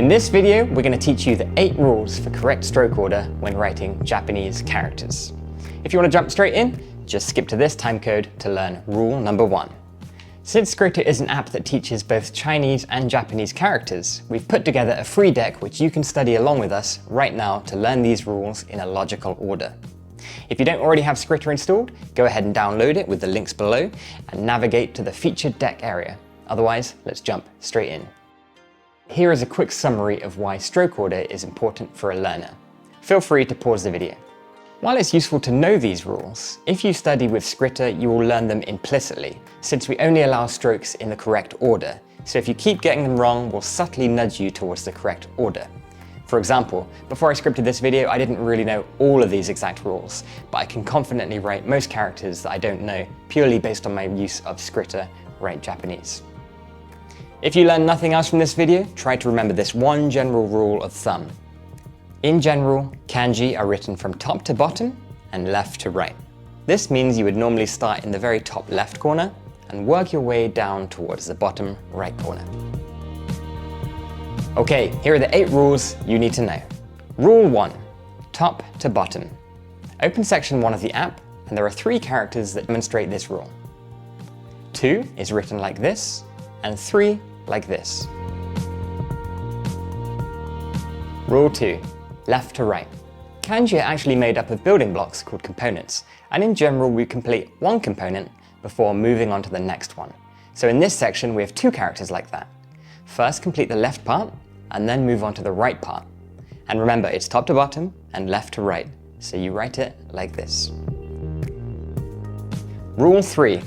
In this video, we're going to teach you the 8 rules for correct stroke order when writing Japanese characters. If you want to jump straight in, just skip to this timecode to learn rule number 1. Since Skritter is an app that teaches both Chinese and Japanese characters, we've put together a free deck which you can study along with us right now to learn these rules in a logical order. If you don't already have Skritter installed, go ahead and download it with the links below and navigate to the featured deck area. Otherwise, let's jump straight in. Here is a quick summary of why stroke order is important for a learner. Feel free to pause the video. While it's useful to know these rules, if you study with Skritter, you will learn them implicitly, since we only allow strokes in the correct order. So if you keep getting them wrong, we'll subtly nudge you towards the correct order. For example, before I scripted this video, I didn't really know all of these exact rules, but I can confidently write most characters that I don't know purely based on my use of Skritter Write Japanese. If you learn nothing else from this video, try to remember this one general rule of thumb. In general, kanji are written from top to bottom and left to right. This means you would normally start in the very top left corner and work your way down towards the bottom right corner. Okay, here are the 8 rules you need to know. Rule 1, top to bottom. Open section 1 of the app, and there are 3 characters that demonstrate this rule. 2 is written like this, and 3 like this. Rule 2, left to right. Kanji are actually made up of building blocks called components, and in general we complete one component before moving on to the next one. So in this section we have 2 characters like that. First complete the left part, and then move on to the right part. And remember, it's top to bottom and left to right, so you write it like this. Rule 3,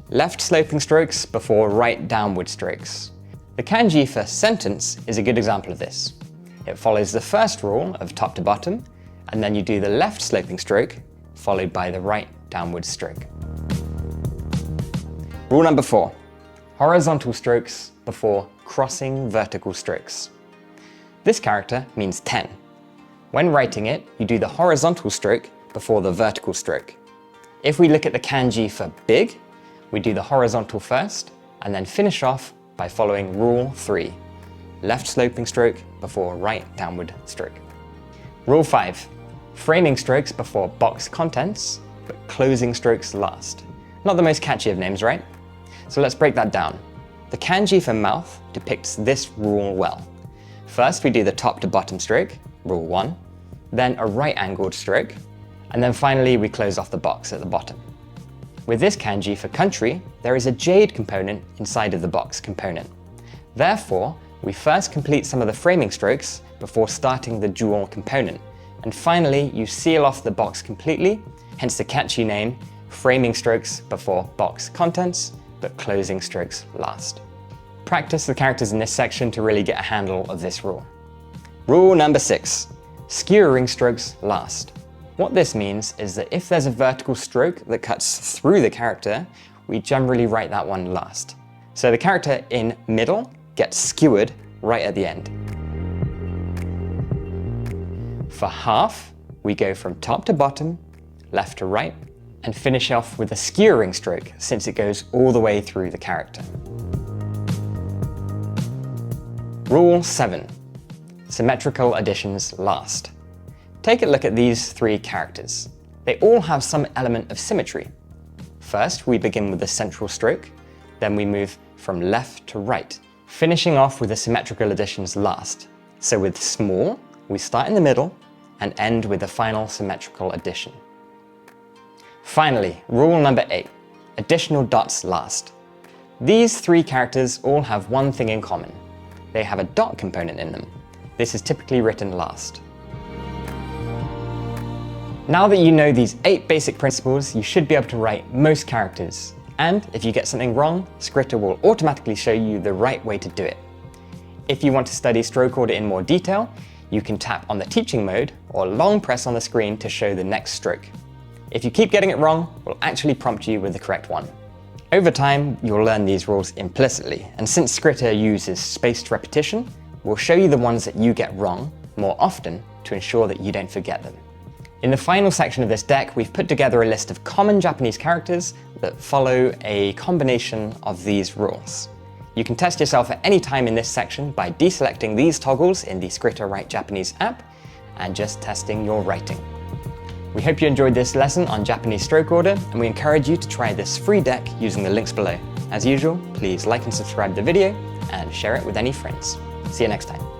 left sloping strokes before right downward strokes. The kanji for sentence is a good example of this. It follows the first rule of top to bottom, and then you do the left sloping stroke, followed by the right downward stroke. Rule number 4, horizontal strokes before crossing vertical strokes. This character means 10. When writing it, you do the horizontal stroke before the vertical stroke. If we look at the kanji for big, we do the horizontal first, and then finish off by following rule 3, left sloping stroke before right downward stroke. Rule 5, framing strokes before box contents, but closing strokes last. Not the most catchy of names, right? So let's break that down. The kanji for mouth depicts this rule well. First we do the top to bottom stroke, rule 1, then a right angled stroke, and then finally we close off the box at the bottom. With this kanji for country, there is a jade component inside of the box component. Therefore, we first complete some of the framing strokes before starting the jewel component. And finally, you seal off the box completely, hence the catchy name, framing strokes before box contents, but closing strokes last. Practice the characters in this section to really get a handle of this rule. Rule number 6, skewering strokes last. What this means is that if there's a vertical stroke that cuts through the character, we generally write that one last. So the character in middle gets skewered right at the end. For half, we go from top to bottom, left to right, and finish off with a skewering stroke since it goes all the way through the character. Rule 7, symmetrical additions last. Take a look at these 3 characters. They all have some element of symmetry. First, we begin with the central stroke, then we move from left to right, finishing off with the symmetrical additions last. So with small, we start in the middle and end with the final symmetrical addition. Finally, rule number 8, additional dots last. These 3 characters all have one thing in common. They have a dot component in them. This is typically written last. Now that you know these 8 basic principles, you should be able to write most characters. And if you get something wrong, Skritter will automatically show you the right way to do it. If you want to study stroke order in more detail, you can tap on the teaching mode or long press on the screen to show the next stroke. If you keep getting it wrong, we'll actually prompt you with the correct one. Over time, you'll learn these rules implicitly, and since Skritter uses spaced repetition, we'll show you the ones that you get wrong more often to ensure that you don't forget them. In the final section of this deck, we've put together a list of common Japanese characters that follow a combination of these rules. You can test yourself at any time in this section by deselecting these toggles in the Skritter Write Japanese app and just testing your writing. We hope you enjoyed this lesson on Japanese stroke order, and we encourage you to try this free deck using the links below. As usual, please like and subscribe the video and share it with any friends. See you next time.